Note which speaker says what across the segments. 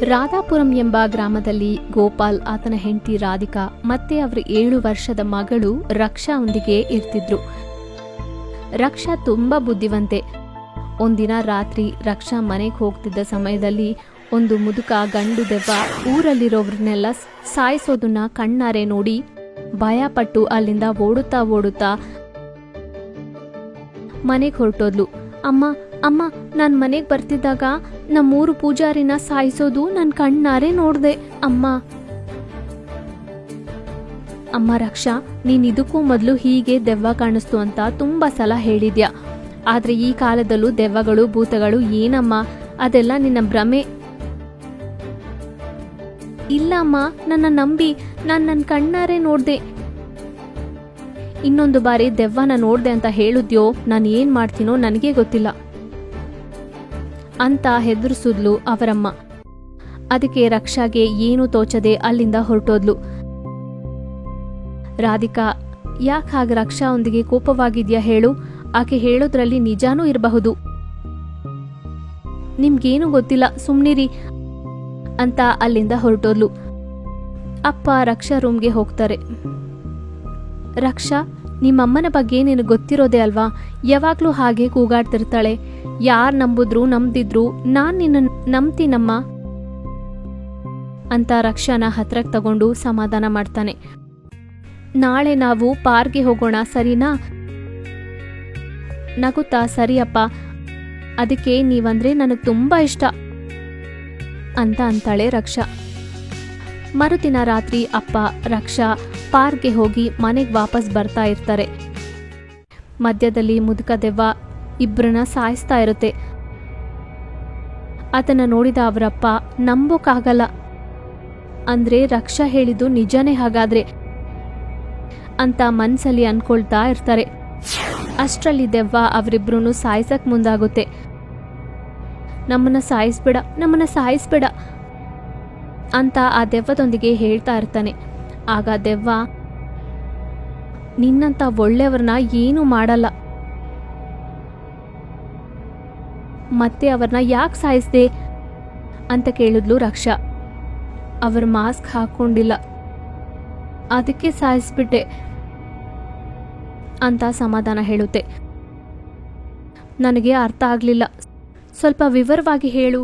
Speaker 1: ರಾಧಾಪುರಂ ಎಂಬ ಗ್ರಾಮದಲ್ಲಿ ಗೋಪಾಲ್, ಆತನ ಹೆಂಡತಿ ರಾಧಿಕಾ ಮತ್ತೆ ಅವರ 7 ವರ್ಷದ ಮಗಳು ರಕ್ಷಾ ಒಂದಿಗೆ ಇರ್ತಿದ್ರು. ರಕ್ಷಾ ತುಂಬಾ ಬುದ್ಧಿವಂತೆ. ಒಂದಿನ ರಾತ್ರಿ ರಕ್ಷಾ ಮನೆಗೆ ಹೋಗ್ತಿದ್ದ ಸಮಯದಲ್ಲಿ ಒಂದು ಮುದುಕ ಗಂಡು ದೆವ್ವ ಊರಲ್ಲಿರೋವ್ರನ್ನೆಲ್ಲ ಸಾಯಿಸೋದನ್ನ ಕಣ್ಣಾರೆ ನೋಡಿ ಭಯಪಟ್ಟು ಅಲ್ಲಿಂದ ಓಡುತ್ತಾ ಮನೆಗೆ ಹೊರಟೋದ್ಲು. ಅಮ್ಮ ಅಮ್ಮ, ನಾನ್ ಮನೆಗೆ ಬರ್ತಿದ್ದಾಗ ನಮ್ಮೂರು ಪೂಜಾರಿನ ಸಾಯಿಸೋದು ನನ್ ಕಣ್ಣಾರೆ ನೋಡ್ದೆ ಅಮ್ಮ. ಅಮ್ಮ ರಕ್ಷಾ, ನೀನ್ ಇದಕ್ಕೂ ಮೊದಲು ಹೀಗೆ ದೆವ್ವ ಕಾಣಿಸ್ತು ಅಂತ ತುಂಬಾ ಸಲ ಹೇಳಿದ್ಯಾ. ಆದ್ರೆ ಈ ಕಾಲದಲ್ಲೂ ದೆವ್ವಗಳು ಭೂತಗಳು ಏನಮ್ಮ, ಅದೆಲ್ಲ ನಿನ್ನ ಭ್ರಮೆ. ಇಲ್ಲ ಅಮ್ಮ, ನನ್ನ ನಂಬಿ, ನನ್ನ ಕಣ್ಣಾರೆ ನೋಡ್ದೆ. ಇನ್ನೊಂದು ಬಾರಿ ದೆವ್ವನ ನೋಡ್ದೆ ಅಂತ ಹೇಳುದ್ಯೋ ನಾನು ಏನ್ ಮಾಡ್ತೀನೋ ನನಗೇ ಗೊತ್ತಿಲ್ಲ ಅಂತ ಹೆದರ್ಸಿದ್ಲು ಅವರಮ್ಮ. ಅದಕ್ಕೆ ರಕ್ಷಾಗೆ ಏನು ತೋಚದೆ ಅಲ್ಲಿಂದ ಹೊರಟೋದ್ಲು. ರಾಧಿಕಾ, ಯಾಕೆ ಹಾಗೆ ರಕ್ಷಾ ಒಂದಿಗೆ ಕೋಪವಾಗಿದ್ಯಾ ಹೇಳು? ಆಕೆ ಹೇಳೋದ್ರಲ್ಲಿ ನಿಜಾನೂ ಇರಬಹುದು. ನಿಮ್ಗೇನು ಗೊತ್ತಿಲ್ಲ, ಸುಮ್ನಿರಿ ಅಂತ ಅಲ್ಲಿಂದ ಹೊರಟೋದ್ಲು. ಅಪ್ಪ ರಕ್ಷಾ ರೂಮ್ಗೆ ಹೋಗ್ತಾರೆ. ರಕ್ಷಾ, ನಿಮ್ಮಮ್ಮನ ಬಗ್ಗೆ ನಿನಗೆ ಗೊತ್ತಿರೋದೇ ಅಲ್ವಾ, ಯಾವಾಗ್ಲೂ ಹಾಗೆ ಕೂಗಾಡ್ತಿರ್ತಾಳೆ. ಯಾರ್ ನಂಬುದ್ರು ನಂಬ್ದಿದ್ರು ನಾನ್ ನಿನ್ನ ನಂಬ್ತೀನಮ್ಮ ಅಂತ ರಕ್ಷಾನ ಹತ್ರಕ್ಕೆ ತಗೊಂಡು ಸಮಾಧಾನ ಮಾಡ್ತಾನೆ. ನಾಳೆ ನಾವು ಪಾರ್ಕ್ಗೆ ಹೋಗೋಣ, ಸರಿನಾ? ನಗುತ್ತಾ ಸರಿಯಪ್ಪ, ಅದಕ್ಕೆ ನೀವಂದ್ರೆ ನನಗೆ ತುಂಬಾ ಇಷ್ಟ ಅಂತ ಅಂತಾಳೆ ರಕ್ಷಾ. ಮರುದಿನ ರಾತ್ರಿ ಅಪ್ಪ ರಕ್ಷಾ ಪಾರ್ಕ್ಗೆ ಹೋಗಿ ಮನೆಗೆ ವಾಪಸ್ ಬರ್ತಾ ಇರ್ತಾರೆ. ಮಧ್ಯದಲ್ಲಿ ಮುದುಕ ದೆವ್ವ ಇಬ್ಬರನ್ನ ಸಾಯಿಸ್ತಾ ಇರುತ್ತೆ. ಅದನ್ನ ನೋಡಿದ ಅವರಪ್ಪ ನಂಬೋಕ್ಕಾಗಲ್ಲ. ಅಂದ್ರೆ ರಕ್ಷಾ ಹೇಳಿದ್ದು ನಿಜನೇ ಹಾಗಾದ್ರೆ ಅಂತ ಮನ್ಸಲ್ಲಿ ಅನ್ಕೊಳ್ತಾ ಇರ್ತಾರೆ. ಅಷ್ಟರಲ್ಲಿ ದೆವ್ವ ಅವರಿಬ್ರು ಸಾಯಿಸಕ್ ಮುಂದಾಗುತ್ತೆ. ನಮ್ಮನ್ನ ಸಾಯಿಸ್ಬೇಡ ಅಂತ ಆ ದೆವ್ವದೊಂದಿಗೆ ಹೇಳ್ತಾ ಇರ್ತಾನೆ. ಆಗ ದೆವ್ವ, ನಿನ್ನಂತ ಒಳ್ಳೆಯವ್ರನ್ನ ಏನೂ ಮಾಡಲ್ಲ, ಮತ್ತೆ ಅವ್ರನ್ನ ಯಾಕೆ ಸಾಯಿಸ್ದೆ ಅಂತ ಕೇಳಿದ್ಲು ರಕ್ಷಾ. ಅವ್ರ ಮಾಸ್ಕ್ ಹಾಕೊಂಡಿಲ್ಲ, ಅದಕ್ಕೆ ಸಾಯಿಸ್ಬಿಟ್ಟೆ ಅಂತ ಸಮಾಧಾನ ಹೇಳುತ್ತೆ. ನನಗೆ ಅರ್ಥ ಆಗ್ಲಿಲ್ಲ, ಸ್ವಲ್ಪ ವಿವರವಾಗಿ ಹೇಳು.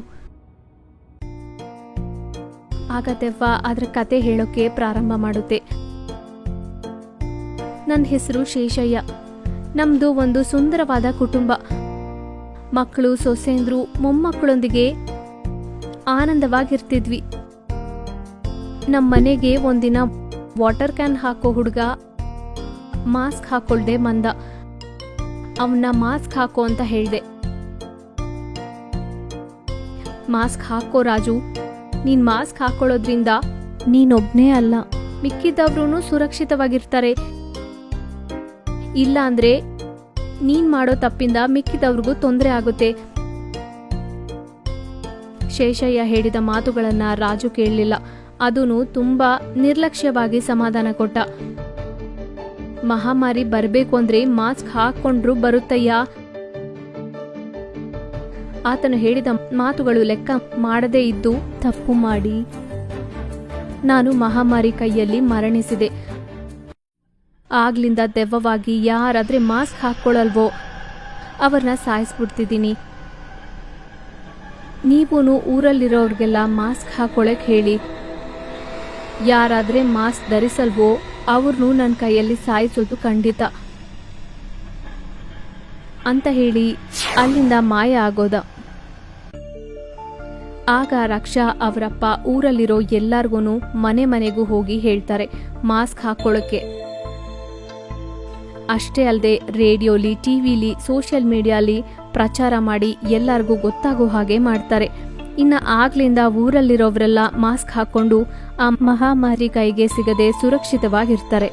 Speaker 1: ಆಗ ದೆವ್ವ ಅದರ ಕತೆ ಹೇಳೋಕೆ ಪ್ರಾರಂಭ ಮಾಡುತ್ತೆ. ನನ್ನ ಹೆಸರು ಶೇಷಯ್ಯ. ನಮ್ದು ಒಂದು ಸುಂದರವಾದ ಕುಟುಂಬ. ಮಕ್ಕಳು, ಸೊಸೆಂದ್ರು, ಮೊಮ್ಮಕ್ಕಳೊಂದಿಗೆ ಆನಂದವಾಗಿರ್ತಿದ್ವಿ. ನಮ್ಮ ಮನೆಗೆ ಒಂದಿನ ವಾಟರ್ ಕ್ಯಾನ್ ಹಾಕೋ ಹುಡುಗ ಮಾಸ್ಕ್ ಹಾಕೊಳ್ದೆ ಬಂದ. ಅವನ್ನ ಮಾಸ್ಕ್ ಹಾಕೋ ಅಂತ ಹೇಳ್ದೆ. ಮಾಸ್ಕ್ ಹಾಕೋ ರಾಜು, ನೀನ್ ಮಾಸ್ಕ್ ಹಾಕೊಳ್ಳೋದ್ರಿಂದ ನೀನೊಬ್ನೇ ಅಲ್ಲ, ಮಿಕ್ಕಿದವ್ರೂ ಸುರಕ್ಷಿತವಾಗಿರ್ತಾರೆ. ಇಲ್ಲ ಅಂದ್ರೆ ನೀನ್ ಮಾಡೋ ತಪ್ಪಿಂದ ಮಿಕ್ಕಿದವ್ರಿಗೂ ತೊಂದರೆ ಆಗುತ್ತೆ. ಶೇಷಯ್ಯ ಹೇಳಿದ ಮಾತುಗಳನ್ನ ರಾಜು ಕೇಳಲಿಲ್ಲ. ಅದೂ ತುಂಬಾ ನಿರ್ಲಕ್ಷ್ಯವಾಗಿ ಸಮಾಧಾನ ಕೊಟ್ಟ. ಮಹಾಮಾರಿ ಬರ್ಬೇಕು ಅಂದ್ರೆ ಮಾಸ್ಕ್ ಹಾಕೊಂಡ್ರು ಬರುತ್ತಯ್ಯ. ಆತನು ಹೇಳಿದ ಮಾತುಗಳು ಲೆಕ್ಕ ಮಾಡದೇ ಇದ್ದು ತಪ್ಪು ಮಾಡಿ ನಾನು ಮಹಾಮಾರಿ ಕೈಯಲ್ಲಿ ಮರಣಿಸಿದೆ. ಆಗ್ಲಿಂದ ದೆವ್ವವಾಗಿ ಯಾರಾದ್ರೆ ಮಾಸ್ಕ್ ಹಾಕೊಳ್ಳಲ್ವೋ ಅವ್ರನ್ನ ಸಾಯಿಸ್ಬಿಡ್ತಿದ್ದೀನಿ. ನೀವೂನು ಊರಲ್ಲಿರೋರ್ಗೆಲ್ಲ ಮಾಸ್ಕ್ ಹಾಕೊಳ್ಳಕ್ ಹೇಳಿ. ಯಾರಾದ್ರೆ ಮಾಸ್ಕ್ ಧರಿಸಲ್ವೋ ಅವ್ರನ್ನೂ ನನ್ನ ಕೈಯಲ್ಲಿ ಸಾಯಿಸೋದು ಖಂಡಿತ ಅಂತ ಹೇಳಿ ಅಲ್ಲಿಂದ ಮಾಯ ಆಗೋದ. ಆಗ ರಕ್ಷಾ ಅವರಪ್ಪ ಊರಲ್ಲಿರೋ ಎಲ್ಲಾರ್ಗೂನು ಮನೆಗೂ ಹೋಗಿ ಹೇಳ್ತಾರೆ ಮಾಸ್ಕ್ ಹಾಕೊಳ್ಳೋಕೆ. ಅಷ್ಟೇ ಅಲ್ಲದೆ ರೇಡಿಯೋಲಿ, ಟಿವಿಲಿ, ಸೋಷಿಯಲ್ ಮೀಡಿಯಾಲಿ ಪ್ರಚಾರ ಮಾಡಿ ಎಲ್ಲರಿಗೂ ಗೊತ್ತಾಗೋ ಹಾಗೆ ಮಾಡ್ತಾರೆ. ಇನ್ನು ಆಗ್ಲಿಂದ ಊರಲ್ಲಿರೋರೆಲ್ಲ ಮಾಸ್ಕ್ ಹಾಕೊಂಡು ಆ ಮಹಾಮಾರಿ ಕೈಗೆ ಸಿಗದೆ ಸುರಕ್ಷಿತವಾಗಿರ್ತಾರೆ.